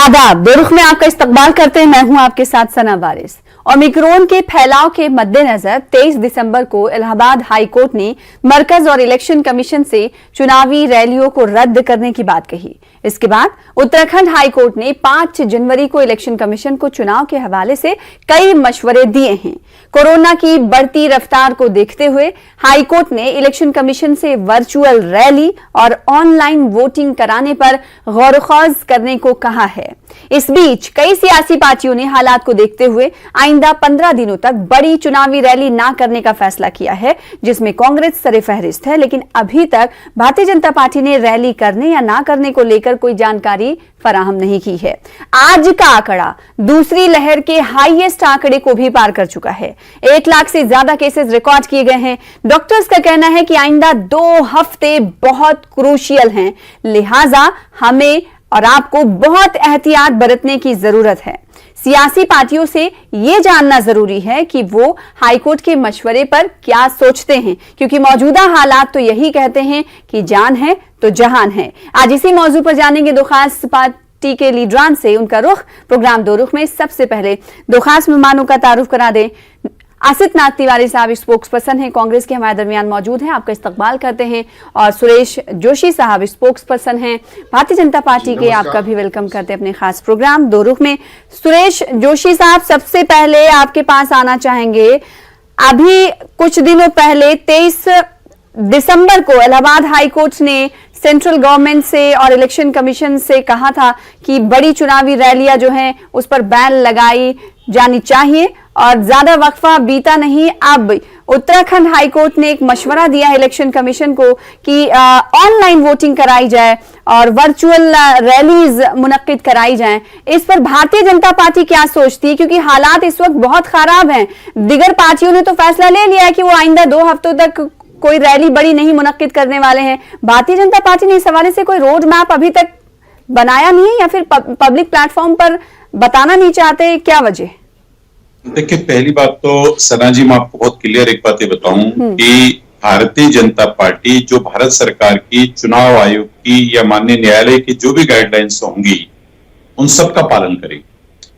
आदाब, दुरुख में आपका इस्तकबाल करते हैं। मैं हूं आपके साथ सना वारिस। ओमिक्रॉन के फैलाव के मद्देनजर 23 दिसंबर को इलाहाबाद हाई कोर्ट ने मरकज और इलेक्शन कमीशन से चुनावी रैलियों को रद्द करने की बात कही। इसके बाद उत्तराखंड हाई कोर्ट ने 5 जनवरी को इलेक्शन कमीशन को चुनाव के हवाले से कई मशवरे दिए हैं। कोरोना की बढ़ती रफ्तार को देखते हुए हाई कोर्ट ने इलेक्शन कमीशन से वर्चुअल रैली और ऑनलाइन वोटिंग कराने पर गौर-व-ख्वाज करने को कहा है। इस बीच कई सियासी पार्टियों ने हालात को देखते हुए आइंदा 15 दिनों तक बड़ी चुनावी रैली न करने का फैसला किया है, जिसमें कांग्रेस सरे-फहरिस्त है। लेकिन अभी तक भारतीय जनता पार्टी ने रैली करने या ना करने को लेकर कोई जानकारी फराहम नहीं की है। आज का आंकड़ा दूसरी लहर के हाईएस्ट आंकड़े को भी पार कर चुका है। 1 लाख से ज्यादा केसेस रिकॉर्ड किए गए हैं। डॉक्टर्स का कहना है कि आइंदा 2 हफ्ते बहुत क्रूशियल हैं, लिहाजा हमें और आपको बहुत एहतियात बरतने की जरूरत है। सियासी पार्टियों से यह जानना जरूरी है कि वो हाईकोर्ट के मशवरे पर क्या सोचते हैं, क्योंकि मौजूदा हालात तो यही कहते हैं कि जान है तो जहान है। आज इसी मौजू पर जानेंगे दो खास पार्टी के लीडरान से उनका रुख। प्रोग्राम दो रुख में सबसे पहले दो खास मेहमानों का तारुफ करा दें। आसित नाग तिवारी साहब स्पोक्स पर्सन हैं, कांग्रेस के हमारे दरमियान मौजूद हैं, आपका इस्तकबाल करते हैं। और सुरेश जोशी साहब स्पोक्स पर्सन हैं भारतीय जनता पार्टी के, आपका भी वेलकम करते हैं अपने खास प्रोग्राम दो रुख में। सुरेश जोशी साहब, सबसे पहले आपके पास आना चाहेंगे। अभी कुछ दिनों पहले 23 दिसंबर को इलाहाबाद हाई कोर्ट ने सेंट्रल गवर्नमेंट से और इलेक्शन कमीशन से कहा था कि बड़ी चुनावी रैलियां जो हैं उस पर बैन लगाई जानी चाहिए, और ज्यादा वक्फा बीता नहीं, अब उत्तराखंड हाई कोर्ट ने एक मशवरा दिया है इलेक्शन कमीशन को कि ऑनलाइन वोटिंग कराई जाए और वर्चुअल रैलीज मुनक्किद कराई जाएं। इस पर भारतीय जनता पार्टी क्या सोचती है, क्योंकि हालात इस वक्त बहुत खराब हैं। दिगर पार्टियों ने तो फैसला ले लिया है कि वो आइंदा 2 हफ्तों तक कोई रैली बड़ी नहीं मुनक्किद करने वाले हैं। भारतीय जनता पार्टी ने इस हवाले से कोई रोड मैप अभी तक बनाया नहीं है, या फिर पब्लिक प्लेटफॉर्म पर बताना नहीं चाहते, क्या वजह? देखिए, पहली बात तो सना जी, मैं आपको बहुत क्लियर एक बात बताऊं कि भारतीय जनता पार्टी जो भारत सरकार की, चुनाव आयोग की या माननीय न्यायालय की जो भी गाइडलाइंस होंगी उन सब का पालन करेगी।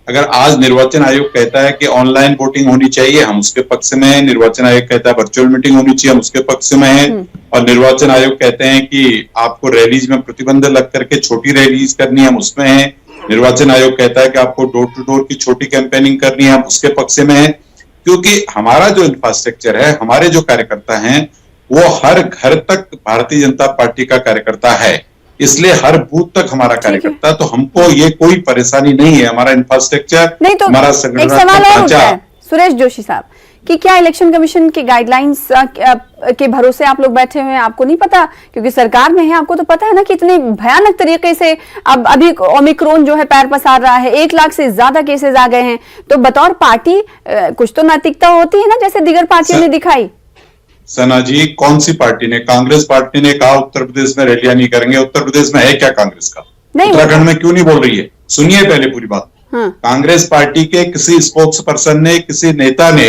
अगर आज निर्वाचन आयोग कहता है कि ऑनलाइन वोटिंग होनी चाहिए, हम उसके पक्ष में हैं। निर्वाचन आयोग कहता है वर्चुअल मीटिंग होनी चाहिए, हम उसके पक्ष में हैं। और निर्वाचन आयोग कहते हैं कि आपको रैलीज में प्रतिबंध लग करके छोटी रैलीज करनी है, हम उसमें हैं। निर्वाचन आयोग कहता है कि आपको डोर टू डोर की छोटी कैंपेनिंग करनी है, हम उसके पक्ष में हैं। क्योंकि हमारा जो इंफ्रास्ट्रक्चर है, हमारे जो कार्यकर्ता हैं, वो हर घर तक भारतीय जनता पार्टी का कार्यकर्ता है, इसलिए हर बूथ तक हमारा कार्यकर्ता, तो हमको ये कोई परेशानी नहीं है। हमारा इंफ्रास्ट्रक्चर नहीं, तो हमारा एक सवाल और उठता है सुरेश जोशी साहब कि क्या इलेक्शन कमीशन के गाइडलाइंस के भरोसे आप लोग बैठे हुए हैं? आपको नहीं पता, क्योंकि सरकार में है, आपको तो पता है ना कि इतने भयानक तरीके से अब अभी ओमिक्रॉन जो है पैर पसार रहा है, 1 लाख से ज्यादा केसेस आ गए हैं। तो बतौर पार्टी कुछ तो नैतिकता होती है ना, जैसे दिगर पार्टियों ने दिखाई। सना जी, कौन सी पार्टी ने? कांग्रेस पार्टी ने कहा उत्तर प्रदेश में रैलियां नहीं करेंगे। उत्तर प्रदेश में है क्या कांग्रेस का? उत्तराखंड में क्यों नहीं बोल रही है? सुनिए पहले पूरी बात। कांग्रेस पार्टी के किसी स्पोक्स पर्सन ने, किसी नेता ने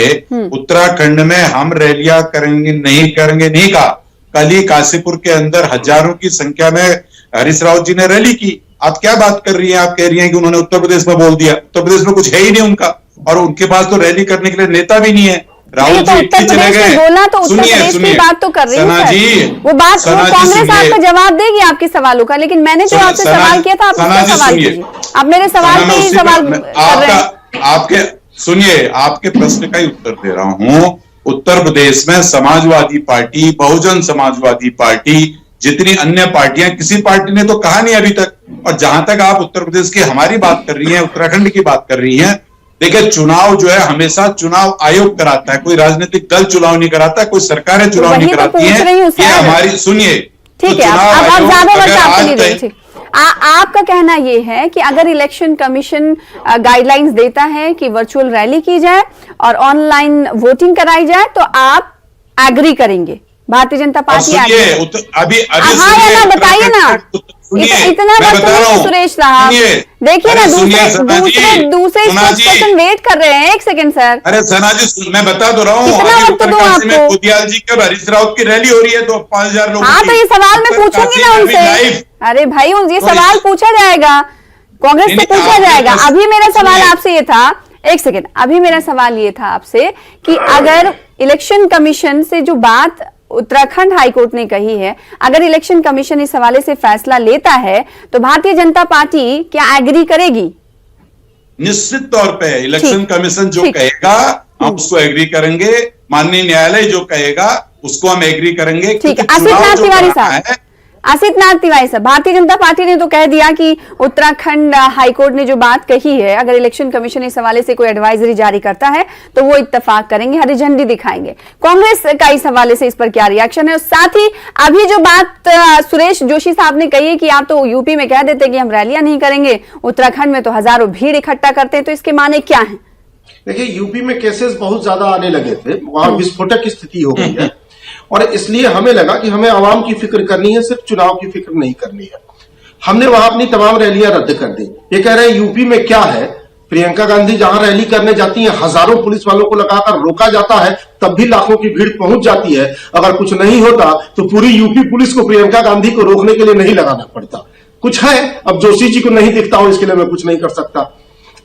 उत्तराखंड में हम रैलियां करेंगे नहीं कहा। कल ही काशीपुर के अंदर हजारों की संख्या में हरीश रावत जी ने रैली की। आप क्या बात कर रही हैं? आप कह रही हैं कि उन्होंने उत्तर प्रदेश में बोल दिया। उत्तर प्रदेश में कुछ है ही नहीं उनका, और उनके पास तो रैली करने के लिए नेता भी नहीं है। राहुल जी चले गए। बोला तो उत्तर प्रदेश की बात तो कर रही हूँ, वो बात कांग्रेस आपका जवाब देगी आपके सवालों का, लेकिन मैंने जो आपसे सवाल किया था, आप उसका सवाल कीजिए। आप मेरे सवाल पे ही सवाल कर रहे हैं। आपके सुनिए, आपके प्रश्न का ही उत्तर दे रहा हूँ। उत्तर प्रदेश में समाजवादी पार्टी, बहुजन समाजवादी पार्टी, जितनी अन्य पार्टियां, किसी पार्टी ने तो कहा नहीं अभी तक। और जहां तक आप उत्तर प्रदेश की हमारी बात कर रही हैं, उत्तराखंड की बात कर रही हैं, देखिए, चुनाव जो है हमेशा चुनाव आयोग कराता है, कोई राजनीतिक दल चुनाव नहीं कराता, कोई सरकारें चुनाव नहीं कराती है। ये हमारी, सुनिए, ठीक है, अब ज्यादा वक्त आपको नहीं देंगे। आपका कहना यह है कि अगर इलेक्शन कमीशन गाइडलाइंस देता है कि वर्चुअल रैली की जाए और ऑनलाइन वोटिंग कराई जाए, तो आप एग्री करेंगे? भारतीय जनता पार्टी अभी हाँ, बताइए ना। इतना वक्त सुरेश साहब, देखिए ना, दूसरे पर्सन वेट कर रहे हैं। 1 सेकंड सर। अरे सना जी, मैं बता तो रहा हूँ, कुतियाल जी का हरीश रावत की रैली हो रही है, तो 5000 लोग। हाँ, तो ये सवाल मैं पूछूंगी ना उनसे। अरे भाई, ये सवाल पूछा जाएगा कांग्रेस से नहीं, पूछा आपके जाएगा। पास- अभी मेरा सवाल सुनिए। आपसे ये था, एक सेकेंड, अभी मेरा सवाल ये था आपसे कि अगर इलेक्शन कमीशन से जो बात उत्तराखंड हाईकोर्ट ने कही है, अगर इलेक्शन कमीशन इस हवाले से फैसला लेता है तो भारतीय जनता पार्टी क्या एग्री करेगी? निश्चित तौर पे इलेक्शन ठीक। कमीशन जो ठीक। कहेगा हम उसको एग्री करेंगे, माननीय न्यायालय जो कहेगा उसको हम एग्री करेंगे। ठीक है, क्योंकि आसिफ चुनाव नाथ जो तिवारी कराना साहब, है, आसिफ नाथ तिवारी साहब, भारतीय जनता पार्टी ने तो कह दिया कि उत्तराखंड हाईकोर्ट ने जो बात कही है, अगर इलेक्शन कमीशन इस हवाले से कोई एडवाइजरी जारी करता है तो वो इत्तेफाक करेंगे, हरी झंडी दिखाएंगे। कांग्रेस का इस हवाले से इस पर क्या रिएक्शन है? और साथ ही अभी जो बात सुरेश जोशी साहब ने कही है कि आप तो यूपी में कह देते कि हम रैलियां नहीं करेंगे, उत्तराखंड में तो हजारों भीड़ इकट्ठा करते हैं, तो इसके माने क्या है? देखिए, यूपी में केसेस बहुत ज्यादा आने लगे थे, वहां विस्फोटक स्थिति हो गई है और इसलिए हमें लगा कि हमें आवाम की फिक्र करनी है, सिर्फ चुनाव की फिक्र नहीं करनी है। हमने वहां अपनी तमाम रैलियां रद्द कर दी। ये कह रहे हैं यूपी में क्या है, प्रियंका गांधी जहां रैली करने जाती हैं हजारों पुलिस वालों को लगाकर रोका जाता है, तब भी लाखों की भीड़ पहुंच जाती है। अगर कुछ नहीं होता तो पूरी यूपी पुलिस को प्रियंका गांधी को रोकने के लिए नहीं लगाना पड़ता। कुछ है, अब जोशी जी को नहीं दिखता हो इसके लिए मैं कुछ नहीं कर सकता,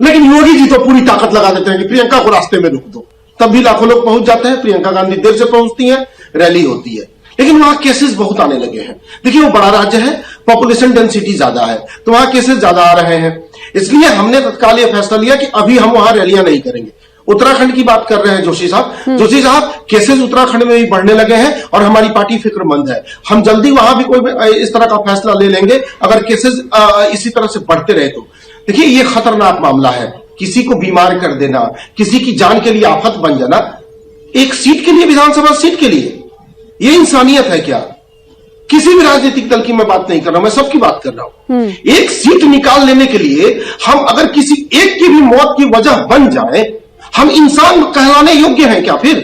लेकिन योगी जी तो पूरी ताकत लगा देते हैं कि प्रियंका को रास्ते में रोक दो, तब भी लाखों लोग पहुंच जाते हैं। प्रियंका गांधी देर से पहुंचती है, रैली होती है, लेकिन वहां केसेस बहुत आने लगे हैं। देखिए, वो बड़ा राज्य है, पॉपुलेशन डेंसिटी ज्यादा है, तो वहां केसेस ज्यादा आ रहे हैं। इसलिए हमने तत्काल यह फैसला लिया कि अभी हम वहां रैलियां नहीं करेंगे। उत्तराखंड की बात कर रहे हैं जोशी साहब। जोशी साहब, केसेस उत्तराखंड में भी बढ़ने लगे हैं और हमारी पार्टी फिक्रमंद है। हम जल्दी वहां भी कोई इस तरह का फैसला ले लेंगे अगर केसेस इसी तरह से बढ़ते रहे तो। देखिए, ये खतरनाक मामला है, किसी को बीमार कर देना, किसी की जान के लिए आफत बन जाना, एक सीट के लिए, विधानसभा सीट के लिए, ये इंसानियत है क्या? किसी भी राजनीतिक दल की मैं बात नहीं कर रहा हूं, मैं सबकी बात कर रहा हूं। एक सीट निकाल लेने के लिए हम अगर किसी एक की भी मौत की वजह बन जाए, हम इंसान कहलाने योग्य हैं क्या? फिर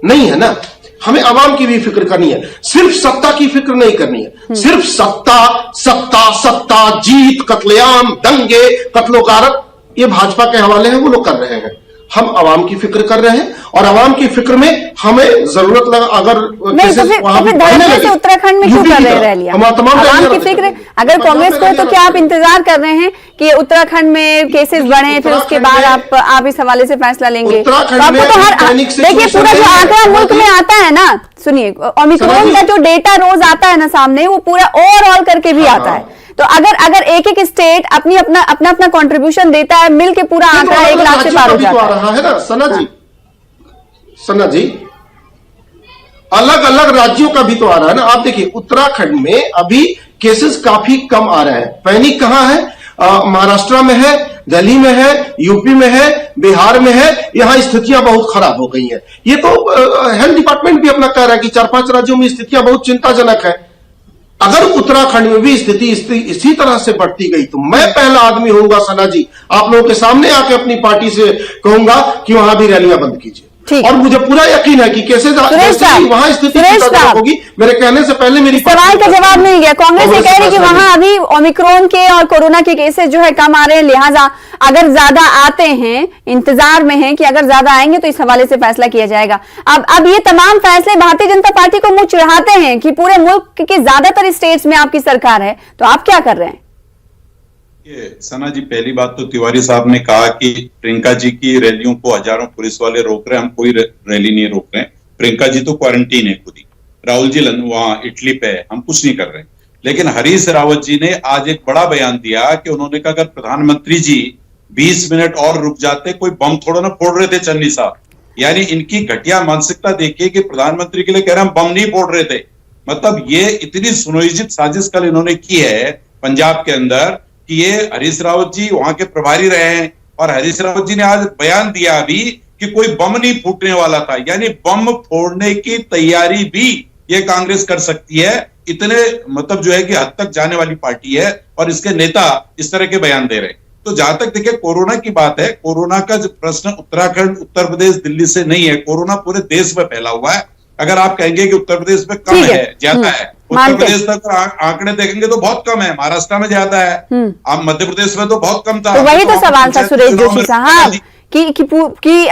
नहीं है ना। हमें आवाम की भी फिक्र करनी है, सिर्फ सत्ता की फिक्र नहीं करनी है। सिर्फ सत्ता सत्ता सत्ता, जीत, कत्लेआम, दंगे, कत्लो-गारत, ये भाजपा के हवाले हैं, वो लोग कर रहे हैं। हम आवाम की फिक्र कर रहे हैं और आवाम की फिक्र में हमें जरूरत लगा अगर नहीं तो फिर धड़ल्ले से उत्तराखंड में क्यों कर रहे हैं रैलियां? आवाम की फिक्र अगर कांग्रेस को है तो क्या आप इंतजार कर रहे हैं कि उत्तराखंड में केसेस बढ़े, फिर उसके बाद आप इस हवाले से फैसला लेंगे? तो आपको तो हर, देखिए, पूरा जो आंकड़ा मुल्क में आता है ना, सुनिए, ओमिक्रॉन का जो डेटा रोज आता है ना सामने, वो पूरा ओवरऑल करके भी आता है। तो अगर एक एक स्टेट अपना कंट्रीब्यूशन देता है, मिल के पूरा आंकड़ा 1 लाख से पार हो जाता है। रहा है ना सना जी, अलग अलग राज्यों का भी तो आ रहा है ना। आप देखिए, उत्तराखंड में अभी केसेस काफी कम आ रहे हैं। पैनिक कहां है? महाराष्ट्र में है, दिल्ली में है, यूपी में है, बिहार में है। यहां स्थितियां बहुत खराब हो गई हैं। ये तो हेल्थ डिपार्टमेंट भी अपना कह रहा है कि 4-5 राज्यों में स्थितियां बहुत चिंताजनक है। अगर उत्तराखंड में भी स्थिति इसी तरह से बढ़ती गई तो मैं पहला आदमी होऊंगा सना जी, आप लोगों के सामने आके अपनी पार्टी से कहूंगा कि वहां भी रैलियां बंद कीजिए। और मुझे पूरा यकीन है कि कैसे वहां स्थिति होगी। मेरे कहने से पहले मेरी सवाल का जवाब नहीं गया। कांग्रेस ये कह रही कि वहां अभी ओमिक्रॉन के और कोरोना के केसेस जो है कम आ रहे हैं, लिहाजा अगर ज्यादा आते हैं, इंतजार में है कि अगर ज्यादा आएंगे तो इस हवाले से फैसला किया जाएगा। अब ये तमाम फैसले भारतीय जनता पार्टी को मुंह चिढ़ाते हैं कि पूरे मुल्क के ज्यादातर स्टेट्स में आपकी सरकार है, तो आप क्या कर रहे हैं? सना जी, पहली बात तो तिवारी साहब ने कहा कि प्रियंका जी की रैलियों को हजारों पुलिस वाले रोक रहे हैं। हम कोई रैली नहीं रोक रहे हैं। प्रियंका जी तो क्वारंटीन है खुद ही, राहुल जी वहां इटली पे है, हम कुछ नहीं कर रहे हैं। लेकिन हरीश रावत जी ने आज एक बड़ा बयान दिया कि उन्होंने कहा अगर प्रधानमंत्री जी 20 मिनट और रुक जाते, कोई बम थोड़ा ना फोड़ रहे थे चन्नी साहब। यानी इनकी घटिया मानसिकता देखिए कि प्रधानमंत्री के लिए कह रहे हैं हम बम नहीं फोड़ रहे थे। मतलब ये इतनी सुनियोजित साजिश कल इन्होंने की है पंजाब के अंदर कि ये हरीश रावत जी वहां के प्रभारी रहे हैं और हरीश रावत जी ने आज बयान दिया अभी कि कोई बम नहीं फूटने वाला था। यानी बम फोड़ने की तैयारी भी ये कांग्रेस कर सकती है। इतने मतलब जो है कि हद तक जाने वाली पार्टी है और इसके नेता इस तरह के बयान दे रहे हैं। तो जहां तक देखिए कोरोना की बात है, कोरोना का जो प्रश्न उत्तराखंड, उत्तर प्रदेश, दिल्ली से नहीं है। कोरोना पूरे देश में फैला हुआ है। अगर आप कहेंगे कि उत्तर प्रदेश में कम है, ज्यादा है, उत्तर प्रदेश तक आंकड़े देखेंगे तो बहुत कम है, महाराष्ट्र में ज्यादा है, आप मध्य प्रदेश में तो बहुत कम था। तो वही तो सवाल था सुरेश जोशी साहब कि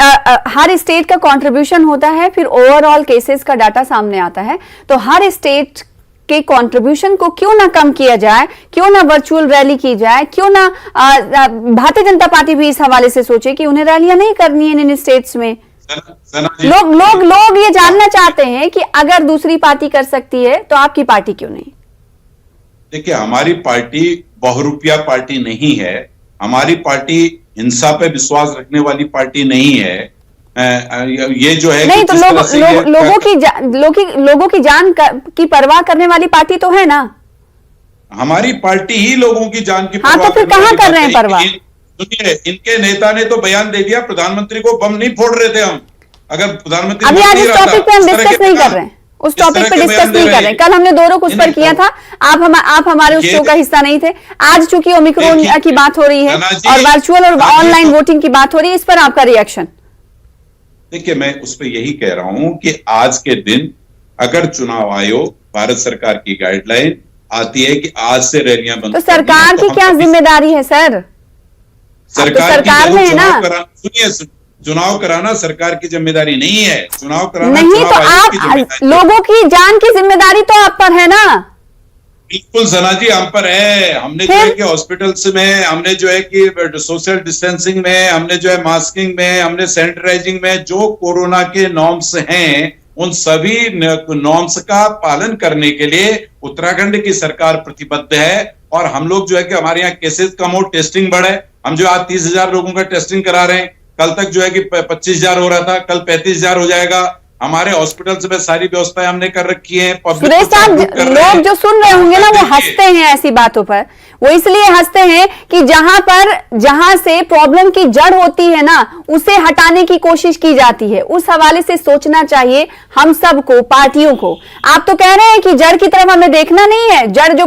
हर स्टेट का कंट्रीब्यूशन होता है, फिर ओवरऑल केसेस का डाटा सामने आता है। तो हर स्टेट के कंट्रीब्यूशन को क्यों ना कम किया जाए, क्यों ना वर्चुअल रैली की जाए, क्यों ना भारतीय जनता पार्टी भी इस हवाले से सोचे कि उन्हें रैलियां नहीं करनी है इन स्टेट्स में। लोग ये जानना चाहते हैं कि अगर दूसरी पार्टी कर सकती है तो आपकी पार्टी क्यों नहीं? देखिए, हमारी पार्टी बहुरूपिया पार्टी नहीं है, हमारी पार्टी हिंसा पे विश्वास रखने वाली पार्टी नहीं है। ये जो है नहीं तो लोगों की जान की परवाह करने वाली पार्टी तो है ना। हमारी पार्टी ही लोगों की जान की हाँ, तो फिर कहां कर रहे हैं परवाह? सुनिए, इनके नेता ने तो बयान दे दिया, प्रधानमंत्री को बम नहीं फोड़ रहे थे हम। अगर प्रधानमंत्री अभी आज इस टॉपिक पे हम डिस्कस नहीं कर रहे हैं, उस टॉपिक पे डिस्कस नहीं कर रहे हैं। कल हमने दो रुख उस पर किया था, आप हमारे उस शो का हिस्सा नहीं थे। आज चूंकि ओमिक्रॉन की बात हो रही है और वर्चुअल और ऑनलाइन वोटिंग की बात हो रही है, इस पर आपका रिएक्शन? देखिए, मैं उस पर यही कह रहा हूं कि आज के दिन अगर चुनाव आयोग, भारत सरकार की गाइडलाइन आती है कि आज से रैलियां बंद, तो सरकार की क्या जिम्मेदारी है सर? सरकार में है ना। सुनिए, चुनाव कराना सरकार की जिम्मेदारी नहीं है, चुनाव कराना नहीं तो आप लोगों की जान की जिम्मेदारी तो आप पर है ना। बिल्कुल सना जी, हम पर है। हमने जो है कि हॉस्पिटल्स में, हमने जो है कि सोशल डिस्टेंसिंग में, हमने जो है मास्किंग में, हमने सैनिटाइजिंग में जो कोरोना के नॉर्म्स हैं, उन सभी नॉर्म्स का पालन करने के लिए उत्तराखंड की सरकार प्रतिबद्ध है। और हम लोग जो है कि हमारे यहाँ केसेस कम हो, टेस्टिंग बढ़े। हम जो आज 30,000 लोगों का टेस्टिंग करा रहे हैं, कल तक जो है कि 25,000 हो रहा था, कल 35,000 हो जाएगा। हमारे हॉस्पिटल्स में सारी व्यवस्थाएं हमने कर रखी हैं। सुरेश साहब, लोग जो सुन रहे होंगे ना, वो हंसते हैं ऐसी बातों पर। वो इसलिए हंसते हैं कि जहां से प्रॉब्लम की जड़ होती है ना, उसे हटाने की कोशिश की जाती है। उस हवाले से सोचना चाहिए हम सबको, पार्टियों को। आप तो कह रहे हैं कि जड़ की तरफ हमें देखना नहीं है, जड़ जो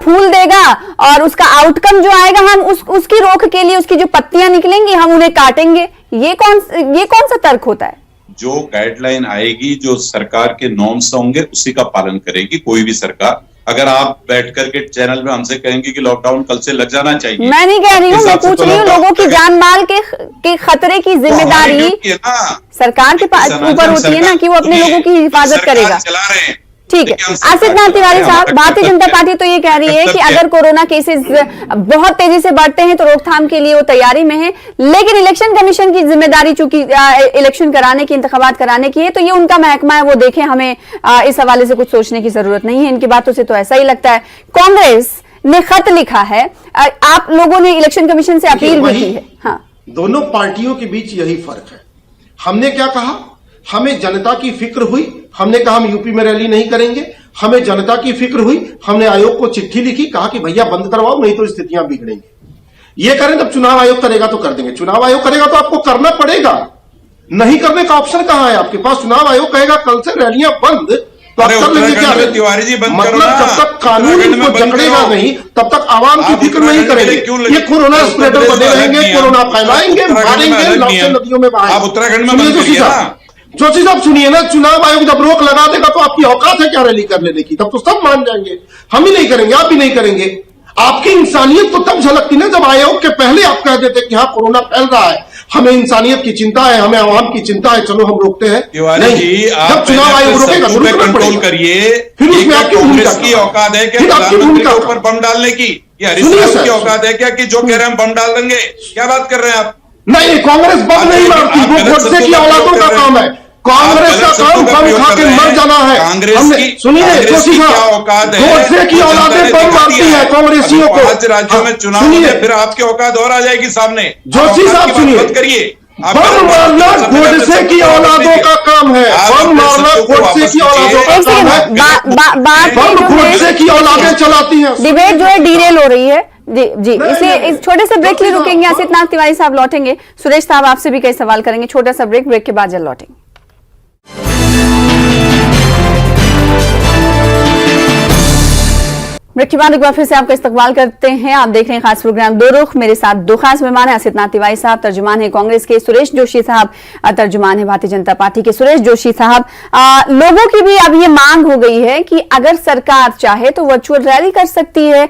फूल देगा और उसका आउटकम जो आएगा, हम उसकी रोक के लिए उसकी जो पत्तियां निकलेंगी हम उन्हें काटेंगे। ये कौन सा तर्क होता है? जो गाइडलाइन आएगी, जो सरकार के नॉर्म्स होंगे, उसी का पालन करेगी कोई भी सरकार। अगर आप बैठ करके चैनल में हमसे कहेंगे कि लॉकडाउन कल से लग जाना चाहिए, मैं नहीं कह रही हूँ, मैं पूछ रही हूँ लोगों की जान माल के खतरे की जिम्मेदारी सरकार के ऊपर होती है ना, कि वो अपने लोगों की हिफाजत करेगा। चला रहे हैं, ठीक है। आसिफ नाथ तिवारी साहब, भारतीय जनता पार्टी तो ये कह रही है कि अगर कोरोना केसेस बहुत तेजी से बढ़ते हैं तो रोकथाम के लिए वो तैयारी में है, लेकिन इलेक्शन कमीशन की जिम्मेदारी चूंकि इलेक्शन कराने की, इंतखाबात कराने की है, तो ये उनका महकमा है, वो देखें, हमें इस हवाले से कुछ सोचने की जरूरत नहीं है। इनकी बातों से तो ऐसा ही लगता है। कांग्रेस ने खत लिखा है, आप लोगों ने इलेक्शन कमीशन से अपील भी की है। हाँ, दोनों पार्टियों के बीच यही फर्क है। हमने क्या कहा, हमें जनता की फिक्र हुई, हमने कहा हम यूपी में रैली नहीं करेंगे। हमें जनता की फिक्र हुई, हमने आयोग को चिट्ठी लिखी, कहा कि भैया बंद करवाओ, नहीं तो स्थितियां बिगड़ेंगी। ये करें, तब चुनाव आयोग करेगा तो कर देंगे। चुनाव आयोग करेगा तो आपको करना पड़ेगा, नहीं करने का ऑप्शन कहां है आपके पास? चुनाव आयोग कहेगा कल से रैलियां बंद, तो आप कर लेंगे क्या? तिवारी जी, बंद मतलब जब तक कानून को जकड़ेगा नहीं, तब तक आवाम की फिक्र नहीं करेंगे। ये कोरोना स्प्रेडर बने रहेंगे, कोरोना फैलाएंगे, मारेंगे, लाशें नदियों में बहाएंगे। आप उत्तराखंड में जोशी साहब सुनिए ना, चुनाव आयोग जब रोक लगा देगा तो आपकी औकात है क्या रैली कर लेने की? तब तो सब मान जाएंगे, हम ही नहीं करेंगे, आप भी नहीं करेंगे। आपकी इंसानियत तो तब झलकती ना जब आयोग के पहले आप कह देते कि हाँ कोरोना फैल रहा है, हमें इंसानियत की चिंता है, हमें आवाम की चिंता है, चलो हम रोकते हैं। तिवारी जी, जब चुनाव आयोग रोकेगा कंट्रोल करिए। फिर उसमें आपकी भूमिका की औकात है क्या प्रधानमंत्री के ऊपर बम डालने की? या हरीश की औकात है क्या कि जो कह रहे हैं हम बम डाल देंगे? क्या बात कर रहे हैं आप? नहीं, कांग्रेस बम नहीं मारती, वो गोडसे की औलादों का काम है। कांग्रेस का काम बम खा के मर जाना है। कांग्रेस की, सुनिए जोशी साहब, गोडसे की औलादें बम मारती है कांग्रेसियों को। 5 राज्यों में चुनाव में फिर आपकी औकात और आ जाएगी सामने। जोशी साहब सुनिए, मत करिए। बम मारना गोडसे की औलादों का काम है। बम मारना गोडसे की औलादों का काम है। बम गोडसे की औलादें चलाती हैं। डिबेट जो है डीरेल हो रही है जी। इसलिए इस छोटे से ब्रेक के लिए रुकेंगे। आसिफ नाथ तिवारी साहब लौटेंगे, सुरेश साहब आपसे भी कई सवाल करेंगे। छोटा सा ब्रेक के बाद जल्द लौटेंगे। ब्रेक के बाद एक बार फिर से आपका इस्तकबाल करते हैं। आप देख रहे हैं खास प्रोग्राम दो रुख। मेरे साथ दो खास मेहमान हैं। असित नातिवाई साहब तर्जुमान है कांग्रेस के, सुरेश जोशी साहब तर्जुमान है भारतीय जनता पार्टी के। सुरेश जोशी साहब, लोगों की भी अब ये मांग हो गई है कि अगर सरकार चाहे तो वर्चुअल रैली कर सकती है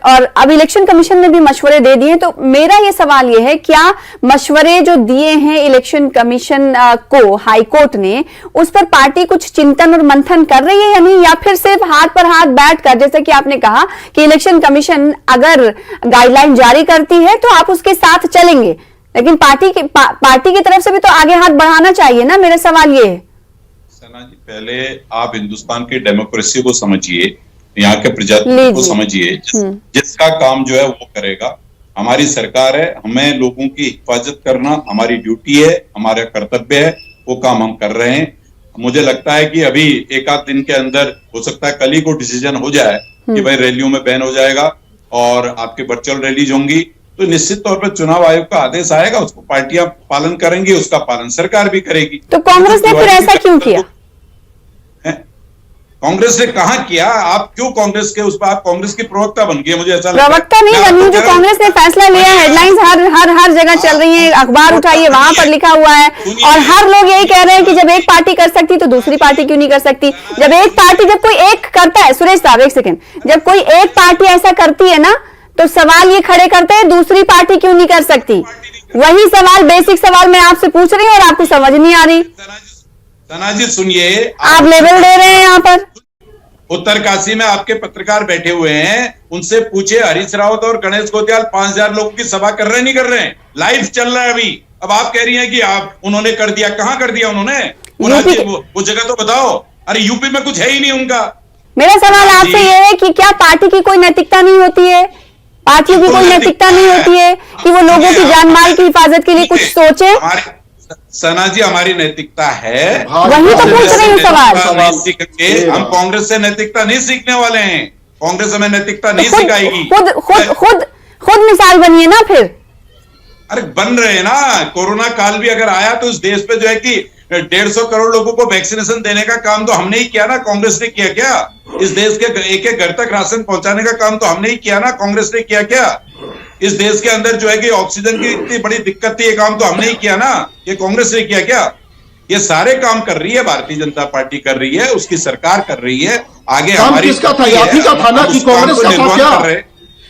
और अब इलेक्शन कमीशन ने भी मशवरे दे दिए। तो मेरा ये सवाल ये है, क्या मशवरे जो दिए हैं इलेक्शन कमीशन को हाईकोर्ट ने, उस पर पार्टी कुछ चिंतन और मंथन कर रही है या नहीं, या फिर सिर्फ हाथ पर हाथ बैठकर, जैसे कि आपने कहा कि इलेक्शन कमीशन अगर गाइडलाइन जारी करती है तो आप उसके साथ चलेंगे, लेकिन पार्टी की तरफ से भी तो आगे हाथ बढ़ाना चाहिए ना। मेरा सवाल ये है। सना जी, पहले आप हिंदुस्तान की डेमोक्रेसी को समझिए, यहाँ के प्रजातंत्र को समझिए। जिसका काम जो है वो करेगा। हमारी सरकार है, हमें लोगों की हिफाजत करना हमारी ड्यूटी है, हमारा कर्तव्य है, वो काम हम कर रहे हैं। मुझे लगता है कि अभी एक आध दिन के अंदर हो सकता है कल ही को डिसीजन हो जाए कि भाई रैलियों में बैन हो जाएगा और आपके वर्चुअल रैलीज होंगी, तो निश्चित तौर पर चुनाव आयोग का आदेश आएगा, उसको पार्टियां पालन करेंगी, उसका पालन सरकार भी करेगी। तो कांग्रेस ने फिर ऐसा क्यों किया? कांग्रेस ने कहा किया? आप क्यों कांग्रेस के उस पर, आप कांग्रेस की प्रवक्ता बन गई, मुझे ऐसा प्रवक्ता नहीं बनी, जो कांग्रेस ने फैसला लिया। हेडलाइंस हर जगह चल रही है, अखबार उठाइए वहां पर लिखा हुआ है, और हर लोग यही कह रहे हैं कि जब एक पार्टी कर सकती तो दूसरी पार्टी क्यों नहीं कर सकती। जब कोई एक करता है, सुरेश साहब एक सेकंड, जब कोई एक पार्टी ऐसा करती है ना, तो सवाल ये खड़े करते हैं दूसरी पार्टी क्यों नहीं कर सकती। वही सवाल, बेसिक सवाल मैं आपसे पूछ रही हूँ और आपको समझ नहीं आ रही। सना जी सुनिए, आप लेवल दे रहे हैं यहाँ पर। उत्तरकाशी में आपके पत्रकार बैठे हुए हैं, उनसे पूछे हरीश रावत और गणेश गोत्याल 5000 लोगों की सभा कर रहे नहीं कर रहे हैं? लाइव चल रहा है अभी। अब आप कह रही हैं कि आप उन्होंने कर दिया, कहां कर दिया उन्होंने? वो जगह तो बताओ। अरे यूपी में कुछ है ही नहीं उनका। मेरा सवाल आपसे ये है कि क्या पार्टी की कोई नैतिकता नहीं होती है, पार्टियों की कोई नैतिकता नहीं होती है कि वो लोगों की जान माल की हिफाजत के लिए कुछ सोचे? सना जी, हमारी नैतिकता है, वही तो पूछ रही हूँ सवाल। हम कांग्रेस से नैतिकता नहीं सीखने वाले हैं, कांग्रेस हमें नैतिकता नहीं सिखाएगी। खुद मिसाल बनिए ना फिर। अरे बन रहे हैं ना। कोरोना काल भी अगर आया तो इस देश पे जो है कि 150 करोड़ लोगों को वैक्सीनेशन देने का काम तो हमने ही किया ना, कांग्रेस ने किया क्या? इस देश के एक एक घर तक राशन पहुंचाने का काम तो हमने ही किया ना, कांग्रेस ने किया क्या? इस देश के अंदर जो है कि ऑक्सीजन की इतनी बड़ी दिक्कत थी, ये काम तो हमने ही किया ना, ये कांग्रेस ने किया क्या? ये सारे काम कर रही है भारतीय जनता पार्टी, कर रही है, उसकी सरकार कर रही है। आगे हमारी किसका था? आप ही का था ना कि कांग्रेस का था क्या?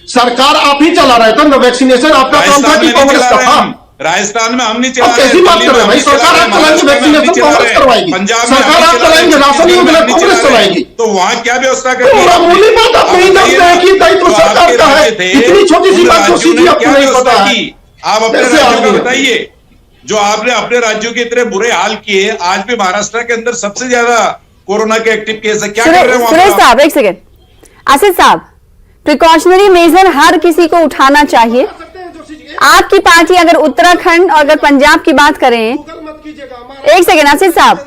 सरकार आप ही चला रहे थे ना, वैक्सीनेशन आपका काम था कि कांग्रेस का था? राजस्थान में हम नहीं चला रहे। कैसी बात कर रहे हैं भाई? सरकार आप चलाएंगे, वैक्सीनेशन कांग्रेस करवाएगी। पंजाब सरकार आप चलाएंगे, राशन योजना कांग्रेस चलाएगी। तो वहां क्या व्यवस्था करेगी? मामूली बात आप नहीं जानते हैं कि दायित्व सरकार का है। इतनी छोटी सी बात को सीधी आपको नहीं पता है। आप अपने राज्यों का बताइए, जो आपने अपने राज्यों के इतने बुरे हाल किए, आज भी महाराष्ट्र के अंदर सबसे ज्यादा कोरोना के एक्टिव केस है। क्या कर रहे हैं सुरेश साहब एक सेकेंड, आसिफ साहब, प्रिकॉशनरी मेजर हर किसी को उठाना चाहिए। आपकी पार्टी अगर उत्तराखंड और अगर पंजाब की बात करें, एक सेकेंड आसिफ साहब,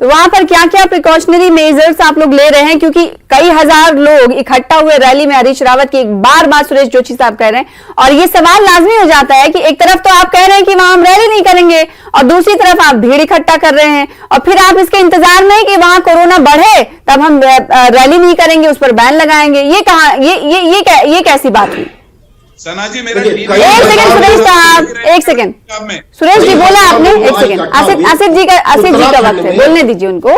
तो वहां पर क्या क्या प्रिकॉशनरी मेजर्स आप लोग ले रहे हैं? क्योंकि कई हजार लोग इकट्ठा हुए रैली में हरीश रावत की एक बार सुरेश जोशी साहब कह रहे हैं, और ये सवाल लाजमी हो जाता है कि एक तरफ तो आप कह रहे हैं कि वहां हम रैली नहीं करेंगे और दूसरी तरफ आप भीड़ इकट्ठा कर रहे हैं, और फिर आप इसके इंतजार में कि वहां कोरोना बढ़े तब हम रैली नहीं करेंगे, उस पर बैन लगाएंगे। ये कहां, ये कैसी बात हुई? सना जी मेरा एक सेकंड सुरेश साहब, एक सेकंड सुरेश जी बोला आपने, एक सेकंड आसिफ जी का वक्त है, बोलने दीजिए उनको।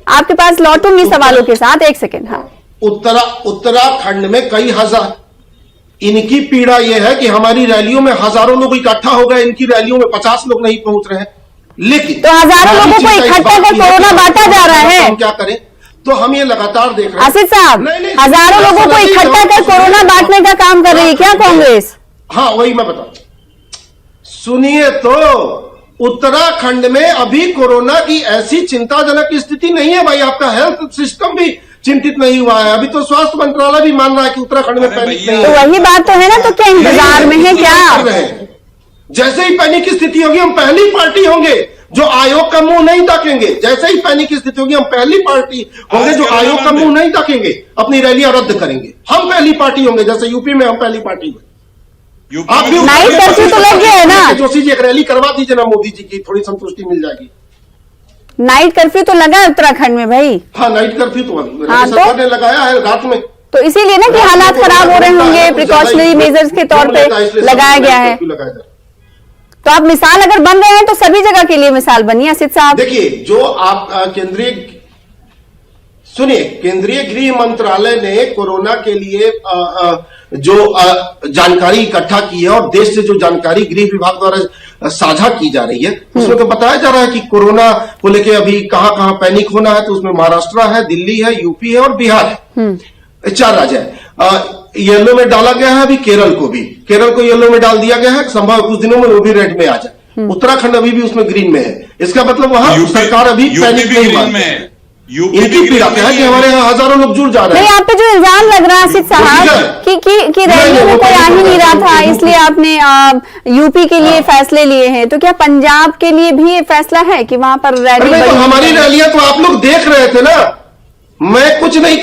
आपके पास लौटूंगी सवालों के साथ, एक सेकंड। हाँ, उत्तराखंड में कई हजार, इनकी पीड़ा यह है कि हमारी रैलियों में हजारों लोग इकट्ठा हो गए, इनकी रैलियों में 50 लोग नहीं पहुंच रहे हैं। लेकिन तो हजारों लोगों को इकट्ठा कर कोरोना बांटा जा रहा है। हम क्या करें? तो हम ये लगातार देख रहे हैं। आसिफ साहब, हजारों लोगों को इकट्ठा कर कोरोना बांटने का काम कर रही है क्या कांग्रेस? हाँ, वही मैं बता, सुनिए तो उत्तराखंड में अभी कोरोना की ऐसी चिंताजनक स्थिति नहीं है भाई। आपका हेल्थ सिस्टम भी चिंतित नहीं हुआ है। अभी तो स्वास्थ्य मंत्रालय भी मान रहा है कि उत्तराखंड में पैनिक नहीं है। तो वही बात तो है ना, तो क्या इंतजार में है क्या? जैसे ही पैनिक की स्थिति होगी, हम पहली पार्टी होंगे जो आयोग का मुंह नहीं ताकेंगे। जैसे ही पैनिक की स्थिति होगी, हम पहली पार्टी होंगे जो आयोग का मुंह नहीं ताकेंगे, अपनी रैलियां रद्द करेंगे। हम पहली पार्टी होंगे, जैसे यूपी में हम पहली पार्टी हुए। आप भी नाइट कर्फ्यू तो लग गया है ना? जोशी जी एक रैली करवा दीजिए ना, मोदी जी की थोड़ी संतुष्टि मिल जाएगी। नाइट कर्फ्यू तो लगा है उत्तराखंड में भाई। हाँ, नाइट कर्फ्यू तो सरकार ने लगाया है रात में। तो इसीलिए ना कि हालात खराब हो रहे होंगे, प्रिकॉशनरी मेजर्स के तौर पे लगाया गया है। तो आप मिसाल अगर बन रहे हैं तो सभी जगह के लिए मिसाल बनिए असित साहब। देखिए, जो आप केंद्रीय गृह मंत्रालय ने कोरोना के लिए जो जानकारी इकट्ठा की है और देश से जो जानकारी गृह विभाग द्वारा साझा की जा रही है, उसमें तो बताया जा रहा है कि कोरोना को लेके अभी कहां कहां पैनिक होना है। तो उसमें महाराष्ट्र है, दिल्ली है, यूपी है और बिहार है, 4 राज्य है। येलो में डाला गया है अभी केरल को येलो में डाल दिया गया है, संभव कुछ दिनों में वो भी रेड में आ जाए। उत्तराखंड अभी भी उसमें ग्रीन में है। इसका मतलब वहां सरकार अभी पैनिक नहीं मानती। इनकी पीड़ा क्या है कि हमारे यहाँ हजारों लोग जुड़ जा रहे हैं। नहीं, आप पे जो इल्जाम लग रहा है असित साहब कि रैली में कोई आ ही नहीं रहा था, इसलिए आपने यूपी के लिए फैसले लिए हैं, तो क्या पंजाब के लिए भी ये फैसला है कि वहां पर रैली? तो हमारी रैलियां तो आप लोग देख रहे थे ना। मैं कुछ नहीं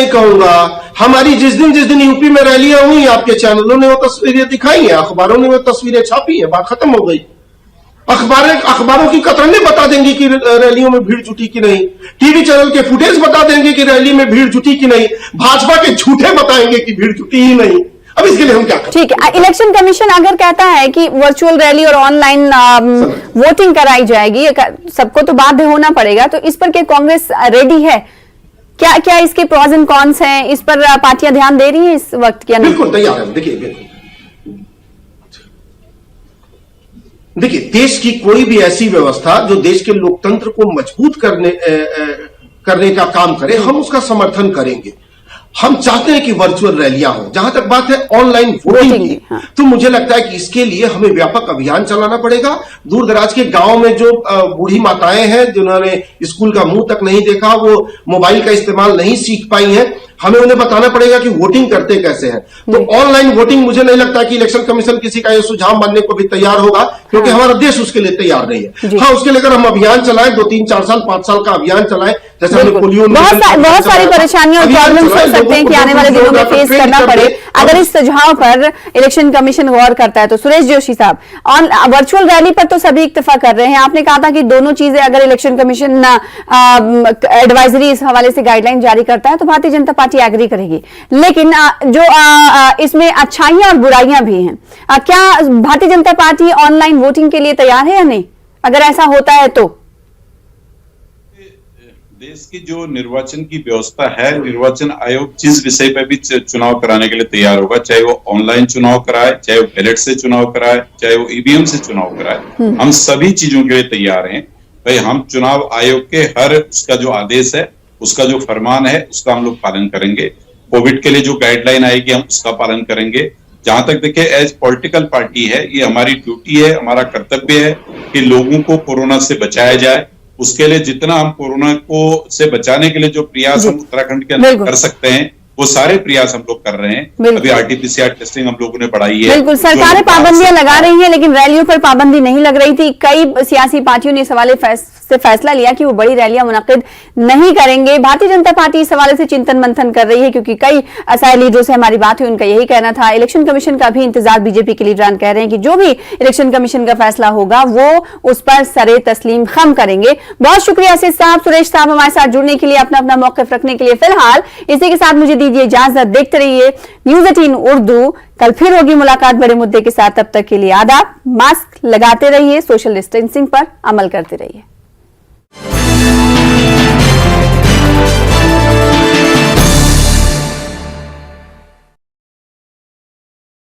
कहूंगा। हमारी जिस दिन यूपी में रैलियां हुई, आपके चैनलों ने वो तस्वीरें दिखाई है, अखबारों ने वो तस्वीरें छापी है, बात खत्म हो गई। अखबारों की कतरनें बता देंगी कि रैलियों में भीड़ जुटी कि नहीं, टीवी चैनल के फुटेज बता देंगे कि रैली में भीड़ जुटी कि नहीं, भाजपा के झूठे बताएंगे कि भीड़ जुटी ही नहीं। अब इसके लिए हम क्या करें? ठीक है, इलेक्शन कमीशन अगर कहता है कि वर्चुअल रैली और ऑनलाइन वोटिंग कराई जाएगी, सबको तो बाध्य होना पड़ेगा, तो इस पर क्या कांग्रेस रेडी है? क्या इसके प्रॉज एंड कॉन्स हैं? इस पर पार्टियां ध्यान दे रही हैं इस वक्त क्या नहीं? बिल्कुल तैयार है। देखिए, देश की कोई भी ऐसी व्यवस्था जो देश के लोकतंत्र को मजबूत करने का काम करे, हम उसका समर्थन करेंगे। हम चाहते हैं कि वर्चुअल रैलियां हो। जहां तक बात है ऑनलाइन वोटिंग की, तो मुझे लगता है कि इसके लिए हमें व्यापक अभियान चलाना पड़ेगा। दूर दराज के गांव में जो बूढ़ी माताएं हैं जिन्होंने स्कूल का मुंह तक नहीं देखा, वो मोबाइल का इस्तेमाल नहीं सीख पाई हैं, हमें उन्हें बताना पड़ेगा कि वोटिंग करते कैसे हैं। तो ऑनलाइन वोटिंग, मुझे नहीं लगता कि इलेक्शन कमीशन किसी का ये सुझाव मानने को भी तैयार होगा, क्योंकि हमारा देश उसके लिए तैयार नहीं है। हाँ, उसके लेकर हम अभियान चलाएं, 2, 3, 4 साल 5 साल का अभियान चलाएं, जैसे हमने पोलियो। बहुत सारी परेशानियां और प्रॉब्लम्स हो सकते हैं कि आने वाले दिनों में फेस करना पड़े अगर इस सुझाव पर इलेक्शन कमीशन गौर करता है। तो सुरेश जोशी साहब, वर्चुअल रैली पर तो सभी इत्तेफाक कर रहे हैं। आपने कहा था कि दोनों चीजें अगर इलेक्शन कमीशन एडवाइजरी इस हवाले से गाइडलाइन जारी करता है तो भारतीय जनता पार्टी एग्री करेगी, लेकिन जो इसमें अच्छाइयां और बुराइयां भी हैं। क्या Bharatiya Janata party online voting के लिए तैयार है या नहीं, अगर ऐसा होता है तो? देश की जो निर्वाचन की व्यवस्था है, निर्वाचन आयोग जिस विषय पर भी चुनाव कराने के लिए तैयार होगा, चाहे वो ऑनलाइन चुनाव कराए, चाहे वो बैलेट से चुनाव कराए, चाहे वो ईवीएम से चुनाव कराए, हम सभी चीजों के लिए तैयार हैं। भाई, हम चुनाव आयोग के हर उसका जो आदेश है, उसका जो फरमान है, उसका हम लोग पालन करेंगे। कोविड के लिए जो गाइडलाइन आएगी हम उसका पालन करेंगे। जहां तक देखिए, एज पॉलिटिकल पार्टी है, ये हमारी ड्यूटी है, हमारा कर्तव्य है कि लोगों को कोरोना से बचाया जाए। उसके लिए जितना हम कोरोना को से बचाने के लिए जो प्रयास हम उत्तराखंड के अंदर कर सकते हैं, वो सारे प्रयास हम लोग कर रहे हैं। अभी आरटीपीसीआर टेस्टिंग हम लोगों ने बढ़ाई है। बिल्कुल, सरकारें पाबंदियां लगा रही हैं, लेकिन रैलियों पर पाबंदी नहीं लग रही थी। कई सियासी पार्टियों ने इस हवाले से फैसला लिया कि वो बड़ी रैलियां मुनक्किद नहीं करेंगे। भारतीय जनता पार्टी इस हवाले से चिंतन मंथन कर रही है, क्योंकि कई असहाय लीडरों से हमारी बात हुई, उनका यही कहना था। इलेक्शन कमीशन का भी इंतजार बीजेपी के लीडरान कह रहे हैं कि जो भी इलेक्शन कमीशन का फैसला होगा वो उस पर सरे तस्लीम खम करेंगे। बहुत शुक्रिया असित साहब, सुरेश साहब, हमारे साथ जुड़ने के लिए, अपना मौक़िफ़ रखने के लिए। फिलहाल इसी के साथ मुझे दीजिए इजाजत। देखते रहिए न्यूज़ 18 उर्दू। कल फिर होगी मुलाकात बड़े मुद्दे के साथ। तब तक के लिए आदाब। मास्क लगाते रहिए, सोशल डिस्टेंसिंग पर अमल करते रहिए।